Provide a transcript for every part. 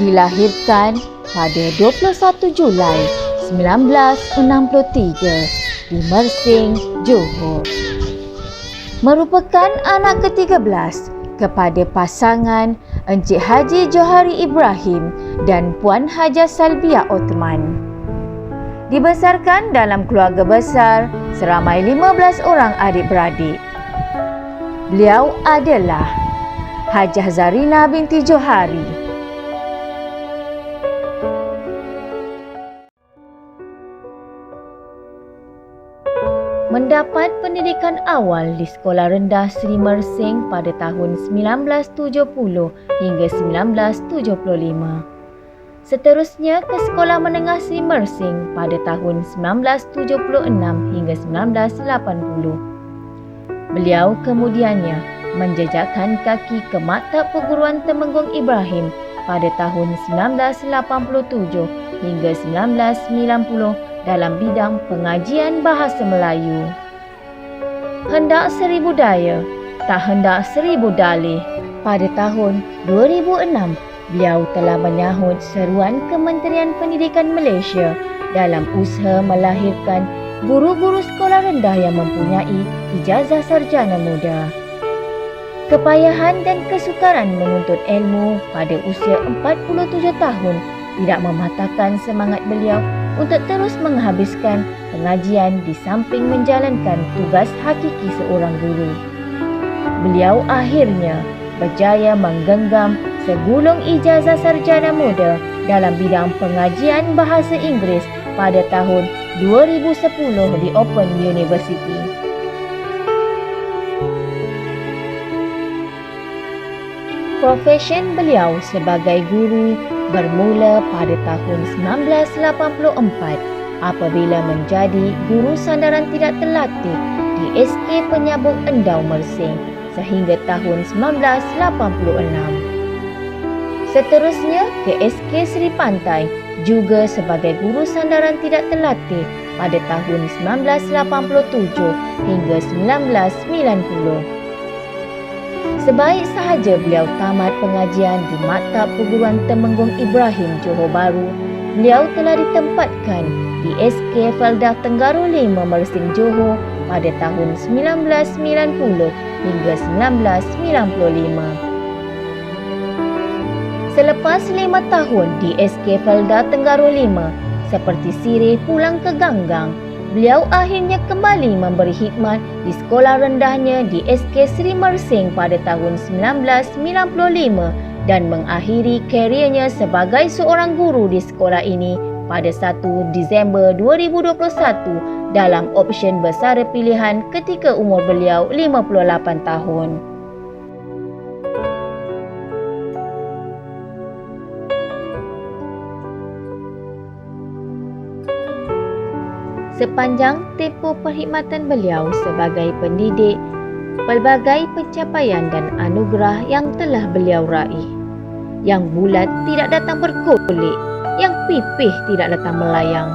Dilahirkan pada 21 Julai 1963 di Mersing, Johor. Merupakan anak ke-13 kepada pasangan Encik Haji Johari Ibrahim dan Puan Hajah Salbiah Othman. Dibesarkan dalam keluarga besar seramai 15 orang adik-beradik. Beliau adalah Hajah Zarina binti Johari. Mendapat pendidikan awal di Sekolah Rendah Seri Mersing pada tahun 1970 hingga 1975. Seterusnya ke Sekolah Menengah Seri Mersing pada tahun 1976 hingga 1980. Beliau kemudiannya menjejakkan kaki ke Maktab Perguruan Temenggung Ibrahim pada tahun 1987 hingga 1990 dalam bidang pengajian bahasa Melayu. Hendak seribu daya, tak hendak seribu dalih. Pada tahun 2006, beliau telah menyahut seruan Kementerian Pendidikan Malaysia dalam usaha melahirkan guru-guru sekolah rendah yang mempunyai ijazah sarjana muda. Kepayahan dan kesukaran menuntut ilmu pada usia 47 tahun tidak mematahkan semangat beliau untuk terus menghabiskan pengajian di samping menjalankan tugas hakiki seorang guru. Beliau akhirnya berjaya menggenggam segulung ijazah sarjana muda dalam bidang pengajian bahasa Inggeris pada tahun 2010 di Open University. Profesion beliau sebagai guru bermula pada tahun 1984 apabila menjadi guru sandaran tidak terlatih di SK Penyambung Endau Mersing sehingga tahun 1986. Seterusnya ke SK Seri Pantai juga sebagai guru sandaran tidak terlatih pada tahun 1987 hingga 1990. Sebaik sahaja beliau tamat pengajian di Maktab Perguruan Temenggung Ibrahim Johor Bahru, beliau telah ditempatkan di SK Feldah Tenggara 5 Mersing Johor pada tahun 1990 hingga 1995. Selepas 5 tahun di SK Feldah Tenggara 5, seperti sirih pulang ke ganggang, beliau akhirnya kembali memberi khidmat di sekolah rendahnya di SK Seri Mersing pada tahun 1995 dan mengakhiri kariernya sebagai seorang guru di sekolah ini pada 1 Disember 2021 dalam option bersara pilihan ketika umur beliau 58 tahun. Sepanjang tempoh perkhidmatan beliau sebagai pendidik, pelbagai pencapaian dan anugerah yang telah beliau raih. Yang bulat tidak datang berkulit, yang pipih tidak datang melayang.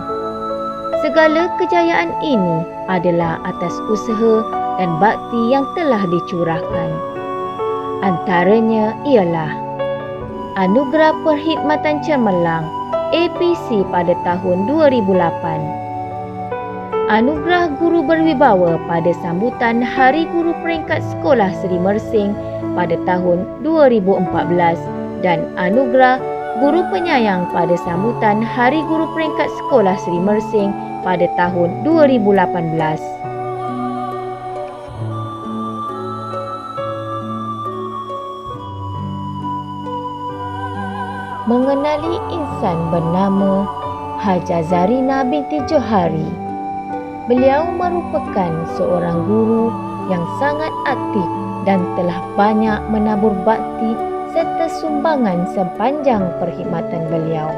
Segala kejayaan ini adalah atas usaha dan bakti yang telah dicurahkan. Antaranya ialah Anugerah Perkhidmatan Cemerlang APC pada tahun 2008. Anugerah Guru Berwibawa pada sambutan Hari Guru Peringkat Sekolah Seri Mersing pada tahun 2014 dan Anugerah Guru Penyayang pada sambutan Hari Guru Peringkat Sekolah Seri Mersing pada tahun 2018. Mengenali insan bernama Hajah Zarina binti Johari. Beliau merupakan seorang guru yang sangat aktif dan telah banyak menabur bakti serta sumbangan sepanjang perkhidmatan beliau.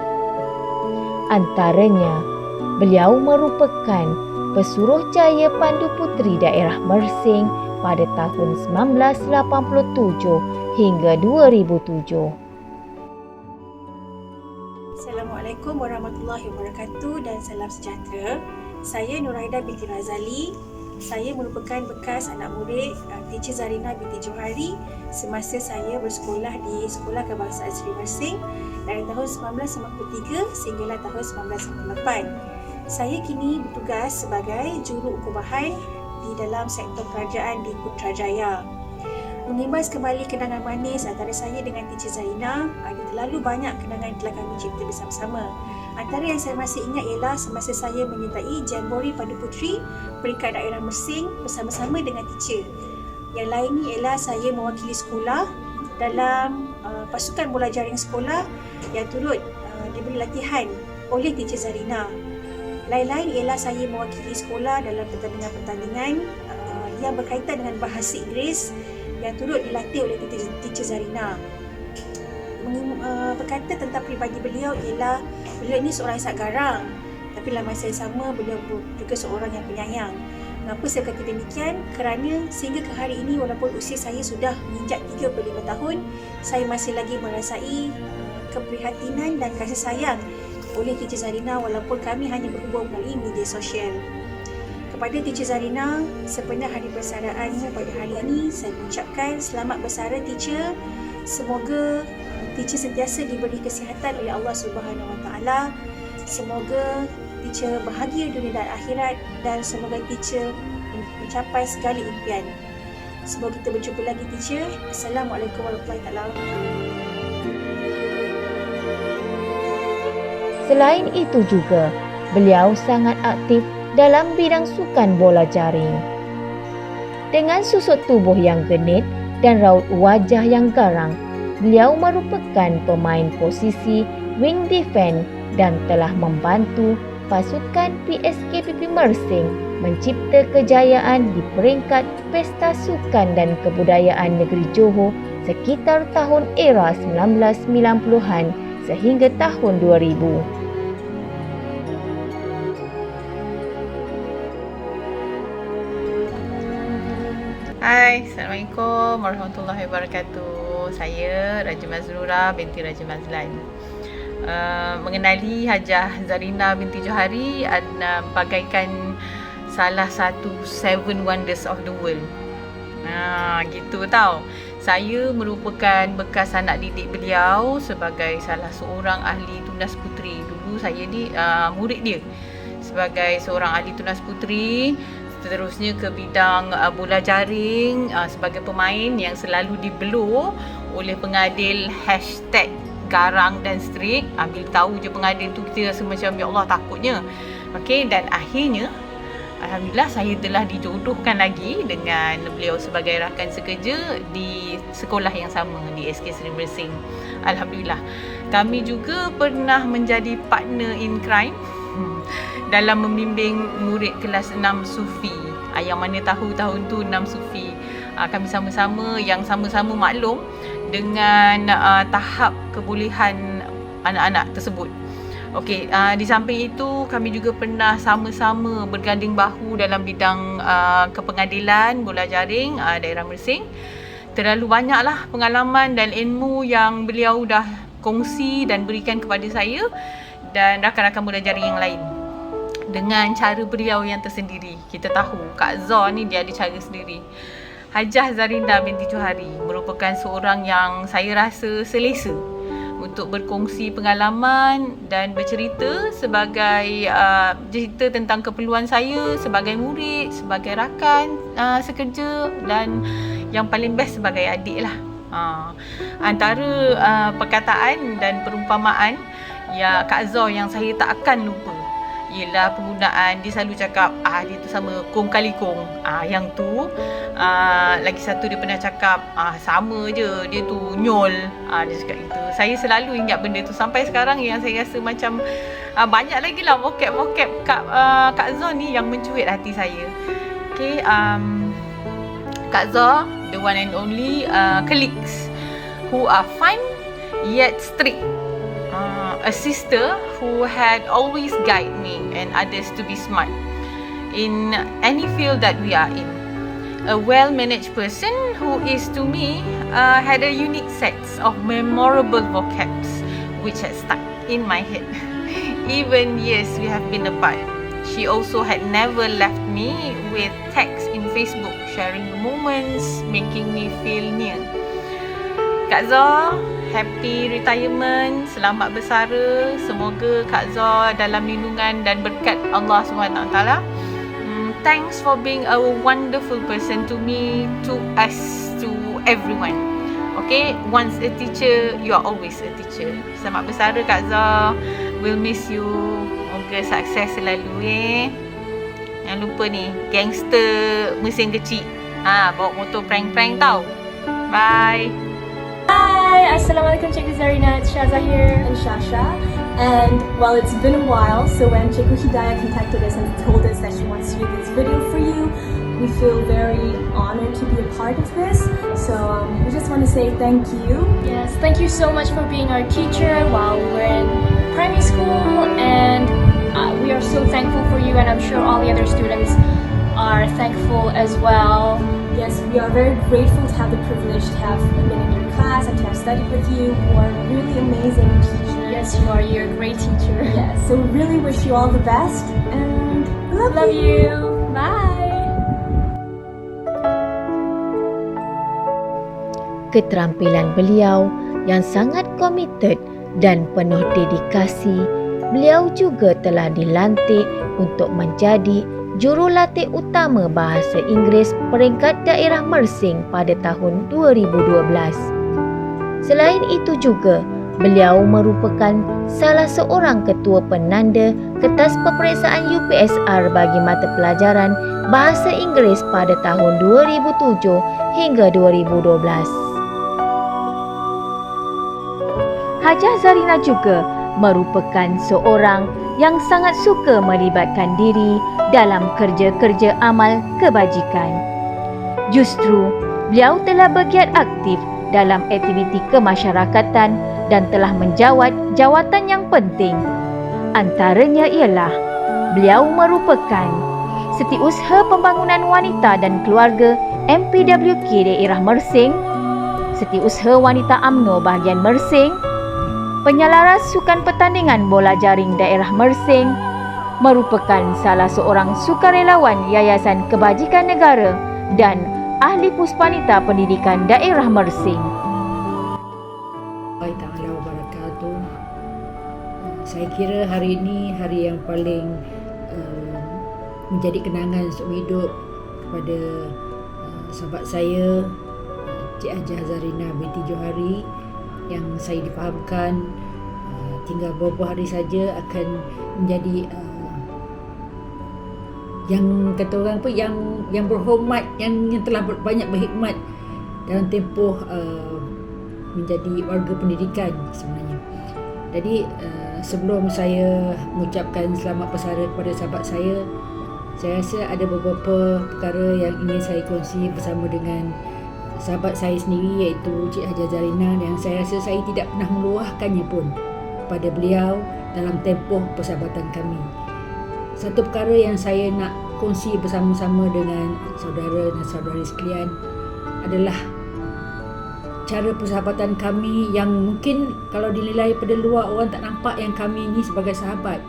Antaranya, beliau merupakan Pesuruhjaya Pandu Puteri Daerah Mersing pada tahun 1987 hingga 2007. Assalamualaikum warahmatullahi wabarakatuh dan salam sejahtera. Saya Nurhaidah binti Razali, Saya merupakan bekas anak murid Teacher Zarina binti Johari semasa saya bersekolah di Sekolah Kebangsaan Seri Mersing dari tahun 1993 sehinggalah tahun 1998. Saya kini bertugas sebagai juru ukur bahan di dalam sektor kerajaan di Putrajaya. Mengimbas kembali kenangan manis antara saya dengan Teacher Zarina, ada terlalu banyak kenangan telah kami cipta bersama-sama. Antara yang saya masih ingat ialah semasa saya menyertai Jambore Padu Puteri peringkat daerah Mersing bersama-sama dengan teacher. Yang lain ni ialah saya mewakili sekolah dalam pasukan bola jaring sekolah yang turut diberi latihan oleh Teacher Zarina. Lain-lain ialah saya mewakili sekolah dalam pertandingan-pertandingan yang berkaitan dengan bahasa Inggeris yang turut dilatih oleh Teacher Zarina. Berkata tentang peribadi beliau ialah beliau ini seorang yang sangat garang, tapi dalam masa yang sama beliau juga seorang yang penyayang. Mengapa saya kata demikian? Kerana sehingga ke hari ini walaupun usia saya sudah menginjak 35 tahun, saya masih lagi merasai keprihatinan dan kasih sayang oleh Teacher Zarina walaupun kami hanya berhubung melalui media sosial. Kepada Teacher Zarina, sepenuh hari persaraannya pada hari ini, saya mengucapkan selamat bersara Teacher. Semoga Teacher sentiasa diberi kesihatan oleh Allah Subhanahu Wa Taala. Semoga Teacher bahagia dunia dan akhirat dan semoga Teacher mencapai segala impian. Semoga kita berjumpa lagi Teacher. Assalamualaikum warahmatullahi wabarakatuh. Selain itu juga, beliau sangat aktif dalam bidang sukan bola jaring. Dengan susut tubuh yang genit dan raut wajah yang garang, beliau merupakan pemain posisi wing defense dan telah membantu pasukan PSKPP Mersing mencipta kejayaan di peringkat Pesta Sukan dan Kebudayaan Negeri Johor sekitar tahun era 1990-an sehingga tahun 2000. Hai, Assalamualaikum warahmatullahi wabarakatuh. Saya Raja Mazrura binti Raja Mazlan. Mengenali Hajah Zarina binti Johari bagaikan salah satu 7 wonders of the world. Gitu tau. Saya merupakan bekas anak didik beliau sebagai salah seorang ahli tunas puteri. Dulu saya ni murid dia sebagai seorang ahli tunas puteri. Seterusnya ke bidang bola jaring sebagai pemain yang selalu dibelur oleh pengadil #garang dan strict. Bila tahu je pengadil tu kita rasa macam ya Allah takutnya. Okey, dan akhirnya alhamdulillah saya telah dijodohkan lagi dengan beliau sebagai rakan sekerja di sekolah yang sama di SK Seri Mersing. Alhamdulillah. Kami juga pernah menjadi partner in crime dalam membimbing murid kelas 6 Sufi. Yang mana tahu tahun tu 6 Sufi. Kami sama-sama maklum dengan tahap kebolehan anak-anak tersebut. Okey, di samping itu kami juga pernah sama-sama berganding bahu dalam bidang kepengadilan bola jaring daerah Mersing. Terlalu banyaklah pengalaman dan ilmu yang beliau dah kongsi dan berikan kepada saya dan rakan-rakan bola jaring yang lain. Dengan cara beliau yang tersendiri. Kita tahu Kak Zor ni dia ada cara sendiri. Hajah Zarina binti Johari merupakan seorang yang saya rasa selesa untuk berkongsi pengalaman dan bercerita sebagai cerita tentang keperluan saya sebagai murid, sebagai rakan sekerja dan yang paling best sebagai adik lah. Antara perkataan dan perumpamaan ya Kak Zor yang saya tak akan lupa ialah penggunaan dia selalu cakap dia tu sama kong kali kong. Yang tu lagi satu dia pernah cakap sama je dia tu nyol. Dia cakap itu. Saya selalu ingat benda tu sampai sekarang yang saya rasa macam banyak lagi lah vocab-vocab Kak Zor ni yang mencuit hati saya. Okay, Kak Zor, the one and only colleagues who are fun yet strict. A sister who had always guided me and others to be smart in any field that we are in. A well-managed person who is to me had a unique set of memorable vocabs which has stuck in my head. Even years we have been apart. she also had never left me with text in Facebook, sharing the moments, making me feel near. Kak Zah, happy retirement, selamat bersara. Semoga Kak Zah dalam lindungan dan berkat Allah SWT. Thanks for being a wonderful person to me, to us, to everyone. Okay, once a teacher, you are always a teacher. Selamat bersara Kak Zah. We'll miss you. Semoga sukses selalu. Jangan lupa ni, gangster mesin kecil. Bawa motor prank-prank tau. Bye. Hi, Assalamualaikum Cikgu Zarina, it's Shaza here and Shasha. And well, it's been a while, so when Cikgu Hidayah contacted us and told us that she wants to do this video for you, we feel very honored to be a part of this. So we just want to say thank you. Yes, thank you so much for being our teacher while we were in primary school, and we are so thankful for you, and I'm sure all the other students are thankful as well. Yes, we are very grateful to have the privilege to have been in your class and to have studied with you. You are really amazing teachers. Yes, you are. You're a great teacher. Yes, so we really wish you all the best and Love you. Bye. Keterampilan beliau yang sangat komited dan penuh dedikasi, beliau juga telah dilantik untuk menjadi jurulatih utama bahasa Inggeris peringkat daerah Mersing pada tahun 2012. Selain itu juga, beliau merupakan salah seorang ketua penanda kertas peperiksaan UPSR bagi mata pelajaran bahasa Inggeris pada tahun 2007 hingga 2012. Hajah Zarina juga merupakan seorang yang sangat suka melibatkan diri dalam kerja-kerja amal kebajikan. Justru, beliau telah bergiat aktif dalam aktiviti kemasyarakatan dan telah menjawat jawatan yang penting. Antaranya ialah, beliau merupakan Setiausaha Pembangunan Wanita dan Keluarga MPWK daerah Mersing, Setiausaha Wanita UMNO bahagian Mersing, penyelaras sukan pertandingan bola jaring daerah Mersing, merupakan salah seorang sukarelawan Yayasan Kebajikan Negara dan ahli Puspanita Pendidikan daerah Mersing. Waalaikumsalam wabarakatuh. Saya kira hari ini hari yang paling menjadi kenangan seumur hidup kepada sahabat saya, Cik Hajah Zarina binti Johari, yang saya difahamkan tinggal beberapa hari saja akan menjadi yang kata orang apa, yang berhormat, yang telah banyak berkhidmat dalam tempoh menjadi warga pendidikan sebenarnya. Jadi sebelum saya mengucapkan selamat bersara kepada sahabat saya rasa ada beberapa perkara yang ingin saya kongsi bersama dengan sahabat saya sendiri, iaitu Cik Hajah Zarina, yang saya rasa saya tidak pernah meluahkannya pun kepada beliau dalam tempoh persahabatan kami. Satu perkara yang saya nak kongsi bersama-sama dengan saudara dan saudari sekalian adalah cara persahabatan kami yang mungkin kalau dinilai pada luar orang tak nampak yang kami ni sebagai sahabat,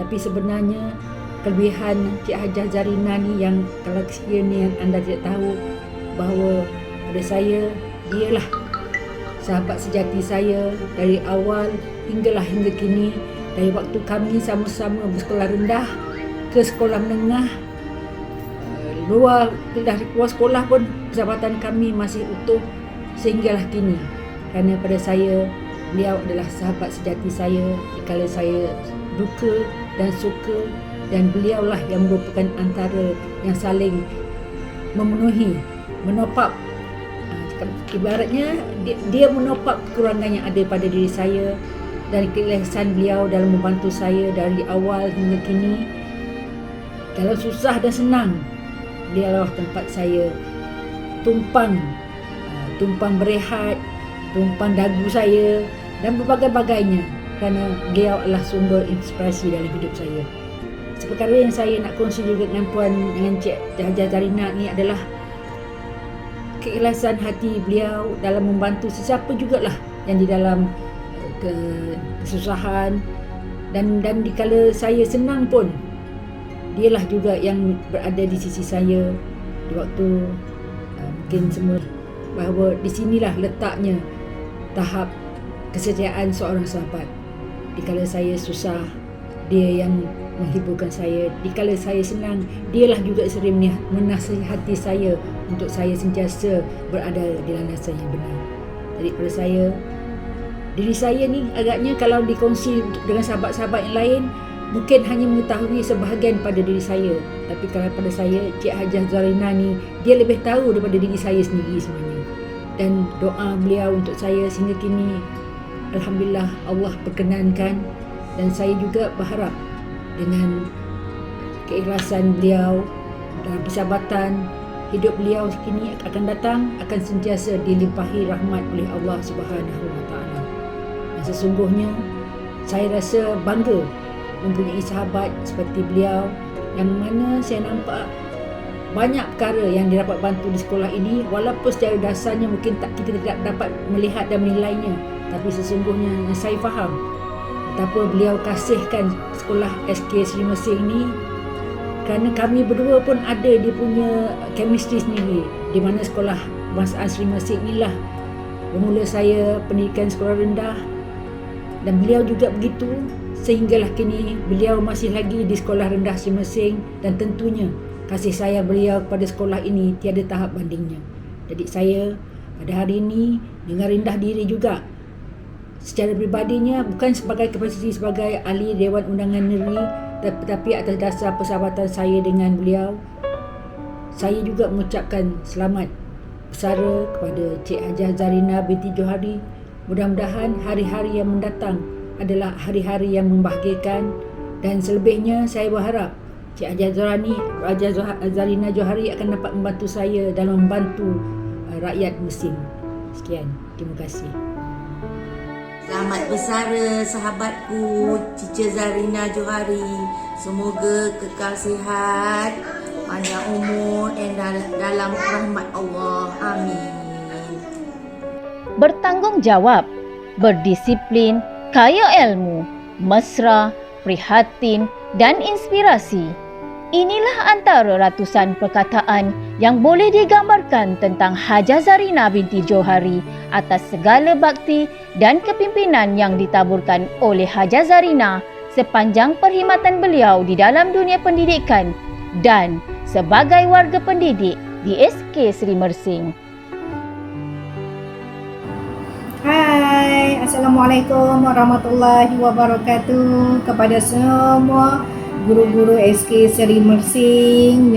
tapi sebenarnya kelebihan Cik Hajah Zarina ni yang kalau sekiranya anda tidak tahu bahawa pada saya, dialah sahabat sejati saya dari awal hingga kini, dari waktu kami sama-sama bersekolah rendah ke sekolah menengah, luar sekolah pun persahabatan kami masih utuh sehinggalah kini. Kerana pada saya, beliau adalah sahabat sejati saya dikala saya duka dan suka, dan beliaulah yang merupakan antara yang saling memenuhi, menopap. Ibaratnya dia menopap kekurangan yang ada pada diri saya, dan keikhlasan beliau dalam membantu saya dari awal hingga kini. Dalam susah dan senang, dialah tempat saya tumpang berehat, tumpang dagu saya dan berbagai-bagainya, kerana beliau adalah sumber inspirasi dalam hidup saya. Seperkara yang saya nak kongsi juga dengan Cik Hajah Zarina ni adalah keikhlasan hati beliau dalam membantu sesiapa jugalah yang di dalam kesusahan, dan dikala saya senang pun dialah juga yang berada di sisi saya di waktu mungkin semua, bahawa di sinilah letaknya tahap kesetiaan seorang sahabat. Dikala saya susah, dia yang menghiburkan saya. Dikala saya senang, dialah juga sering menasihati saya untuk saya sentiasa berada di landasan yang benar. Jadi pada saya, diri saya ni agaknya kalau dikongsi dengan sahabat-sahabat yang lain, mungkin hanya mengetahui sebahagian pada diri saya. Tapi kalau pada saya, Cik Hajah Zarina ni, dia lebih tahu daripada diri saya sendiri sebenarnya. Dan doa beliau untuk saya sehingga kini, alhamdulillah Allah perkenankan, dan saya juga berharap dengan keikhlasan beliau dan persahabatan, hidup beliau kini akan datang akan sentiasa dilimpahi rahmat oleh Allah Subhanahu Wa Taala. Dan sesungguhnya saya rasa bangga mempunyai sahabat seperti beliau, yang mana saya nampak banyak perkara yang dia dapat bantu di sekolah ini, walaupun secara dasarnya mungkin kita tidak dapat melihat dan menilainya, tapi sesungguhnya yang saya faham betapa beliau kasihkan sekolah SK Seri Mersing ni, kerana kami berdua pun ada dia punya chemistry sendiri, di mana sekolah Bangsaan Seri Mersing inilah bermula saya pendidikan sekolah rendah, dan beliau juga begitu, sehinggalah kini beliau masih lagi di sekolah rendah Seri Mersing, dan tentunya kasih sayang beliau kepada sekolah ini tiada tahap bandingnya. Jadi saya pada hari ini dengan rendah diri juga, secara pribadinya bukan sebagai kapasiti sebagai ahli Dewan Undangan Negeri, tetapi atas dasar persahabatan saya dengan beliau, saya juga mengucapkan selamat bersara kepada Cik Hajah Zarina binti Johari. Mudah-mudahan hari-hari yang mendatang adalah hari-hari yang membahagiakan, dan selebihnya saya berharap Cik Hajah Zarina Johari akan dapat membantu saya dalam membantu rakyat Mersing. Sekian, terima kasih. Selamat bersara sahabatku Cica Zarina Johari. Semoga kekal sihat, panjang umur dan dalam rahmat Allah. Amin. Bertanggungjawab, berdisiplin, kaya ilmu, mesra, prihatin dan inspirasi. Inilah antara ratusan perkataan yang boleh digambarkan tentang Hajah Zarina binti Johari atas segala bakti dan kepimpinan yang ditaburkan oleh Hajah Zarina sepanjang perkhidmatan beliau di dalam dunia pendidikan dan sebagai warga pendidik di SK Seri Mersing. Hai, Assalamualaikum warahmatullahi wabarakatuh kepada semua guru-guru SK Seri Mersing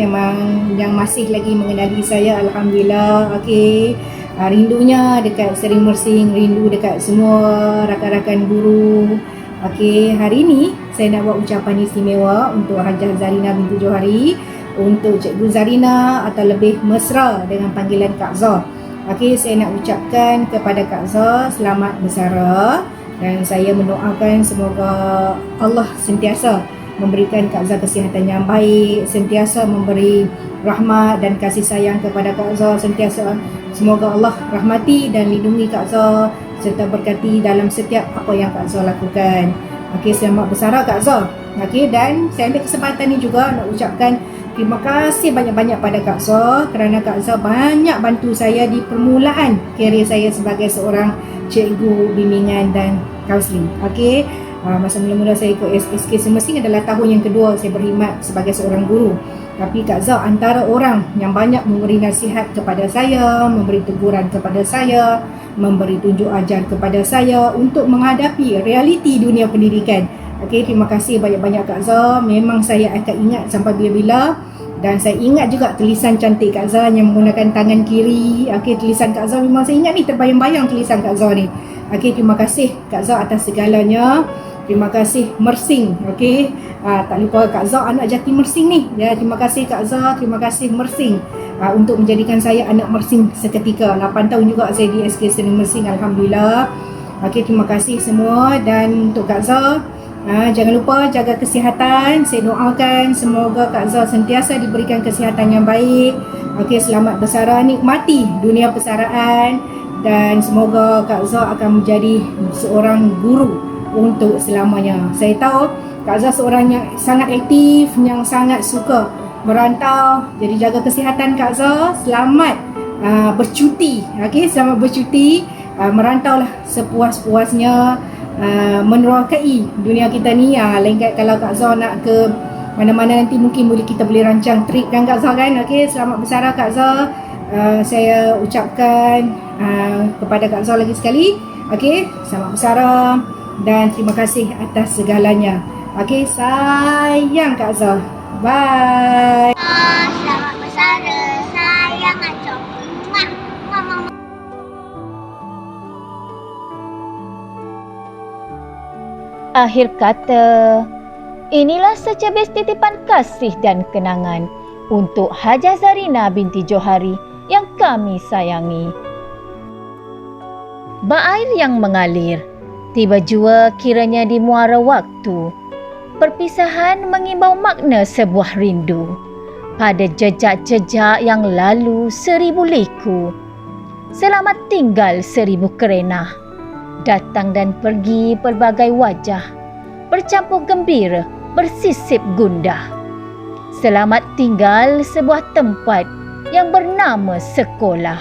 yang masih lagi mengenali saya, alhamdulillah. Okey, rindunya dekat Seri Mersing, rindu dekat semua rakan-rakan guru. Okey, hari ini saya nak buat ucapan istimewa untuk Hajah Zarina binti Johari, untuk Cikgu Zarina atau lebih mesra dengan panggilan Kak Zah. Okey, saya nak ucapkan kepada Kak Zah selamat bersara, dan saya mendoakan semoga Allah sentiasa memberikan Kak Zah kesihatan yang baik, sentiasa memberi rahmat dan kasih sayang kepada Kak Zah, sentiasa semoga Allah rahmati dan lindungi Kak Zah serta berkati dalam setiap apa yang Kak Zah lakukan. Okey, selamat bersara Kak Zah. Okey, dan saya ambil kesempatan ni juga nak ucapkan terima kasih banyak-banyak pada Kak Zah, kerana Kak Zah banyak bantu saya di permulaan kerjaya saya sebagai seorang cikgu bimbingan dan kaunseling. Okey, masa mula-mula saya ikut SK Seri Mersing adalah tahun yang kedua saya berkhidmat sebagai seorang guru. Tapi Kak Zah antara orang yang banyak memberi nasihat kepada saya, memberi teguran kepada saya, memberi tunjuk ajar kepada saya untuk menghadapi realiti dunia pendidikan. Okey, terima kasih banyak-banyak Kak Zah. Memang saya akan ingat sampai bila-bila. Dan saya ingat juga tulisan cantik Kak Zah yang menggunakan tangan kiri. Okey, tulisan Kak Zah memang saya ingat ni, terbayang-bayang tulisan Kak Zah ni. Okey, terima kasih Kak Zah atas segalanya. Terima kasih Mersing. Okey, tak lupa Kak Zah anak jati Mersing ni. Ya, terima kasih Kak Zah, terima kasih Mersing untuk menjadikan saya anak Mersing seketika. 8 tahun juga saya di SK Seri Mersing, alhamdulillah. Okey, terima kasih semua. Dan untuk Kak Zah, jangan lupa jaga kesihatan. Saya doakan semoga Kak Zah sentiasa diberikan kesihatan yang baik. Okey, selamat bersara, nikmati dunia persaraan, dan semoga Kak Zah akan menjadi seorang guru untuk selamanya. Saya tahu Kak Zah seorang yang sangat aktif, yang sangat suka merantau. Jadi jaga kesihatan Kak Zah. Selamat bercuti. Okey, selamat bercuti. Merantaulah sepuas-puasnya, menerokai dunia kita ni. Lain kalau Kak Zah nak ke mana-mana nanti mungkin kita boleh rancang trip kan Kak Zah kan. Okey, selamat bersara Kak Zah. Saya ucapkan kepada Kak Zah lagi sekali. Okey, selamat bersara dan terima kasih atas segalanya. Okey, sayang Kak Zah. Bye. Selamat bersara. Sayang Acok. Mama. Akhir kata, inilah secebis titipan kasih dan kenangan untuk Hajah Zarina binti Johari yang kami sayangi. Baair yang mengalir, tiba jua kiranya di muara waktu. Perpisahan mengimbau makna sebuah rindu pada jejak-jejak yang lalu 1000 liku. Selamat tinggal 1000 kerenah. Datang dan pergi pelbagai wajah, bercampur gembira, bersisip gundah. Selamat tinggal sebuah tempat yang bernama sekolah.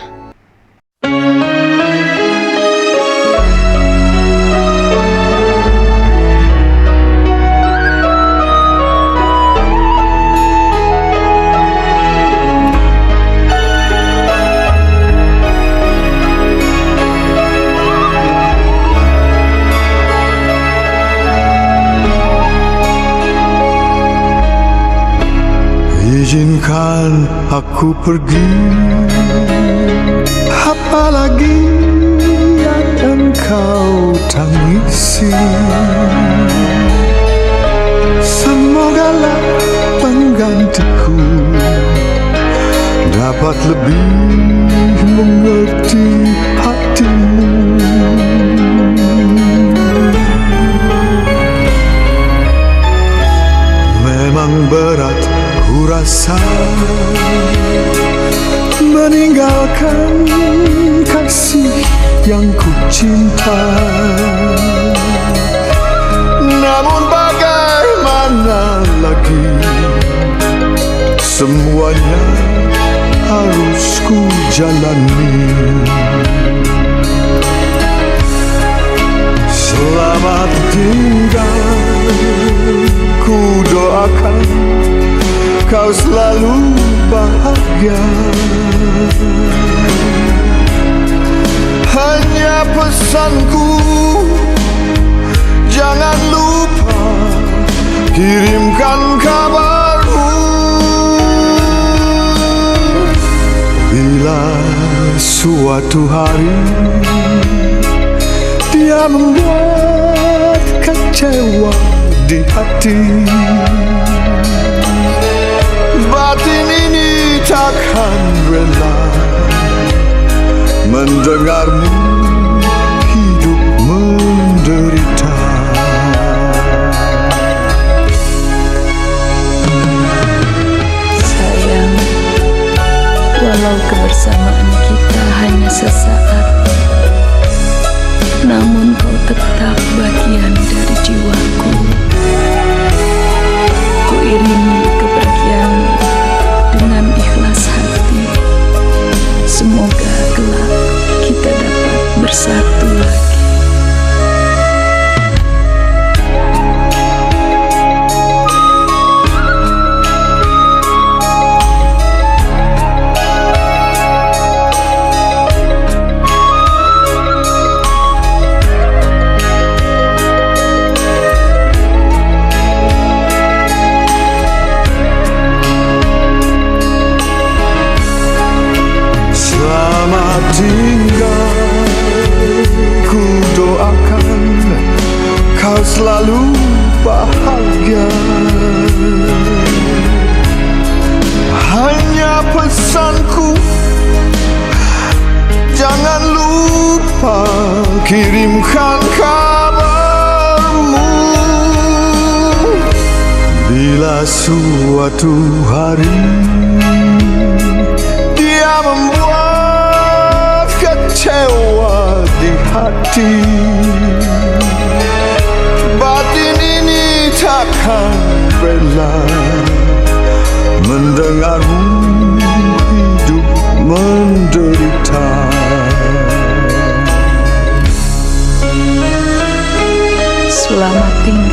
Izinkan aku pergi, apalagi yang engkau tangisi. Semogalah penggantiku dapat lebih mengerti hatimu. Memang berat ku rasa meninggalkan kasih yang ku cinta. Namun bagaimana lagi, semuanya harus ku jalani. Selamat tinggal, ku doakan kau selalu bahagia. Hanya pesanku, jangan lupa kirimkan kabarmu. Bila suatu hari dia membuat kecewa di hati, batin ini takkan rela mendengarmu hidup menderita. Sayang, walau kebersamaan kita hanya sesaat, namun kau tetap bagian dari jiwaku. Ku iringi kepergianmu dengan ikhlas hati. Semoga kelak kita dapat bersatu lagi. Selalu bahagia. Hanya pesanku, jangan lupa kirimkan kabarmu. Bila suatu hari dia membuat kecewa di hati, batin ini takkan rela mendengarmu hidup menderita. Selamat tinggal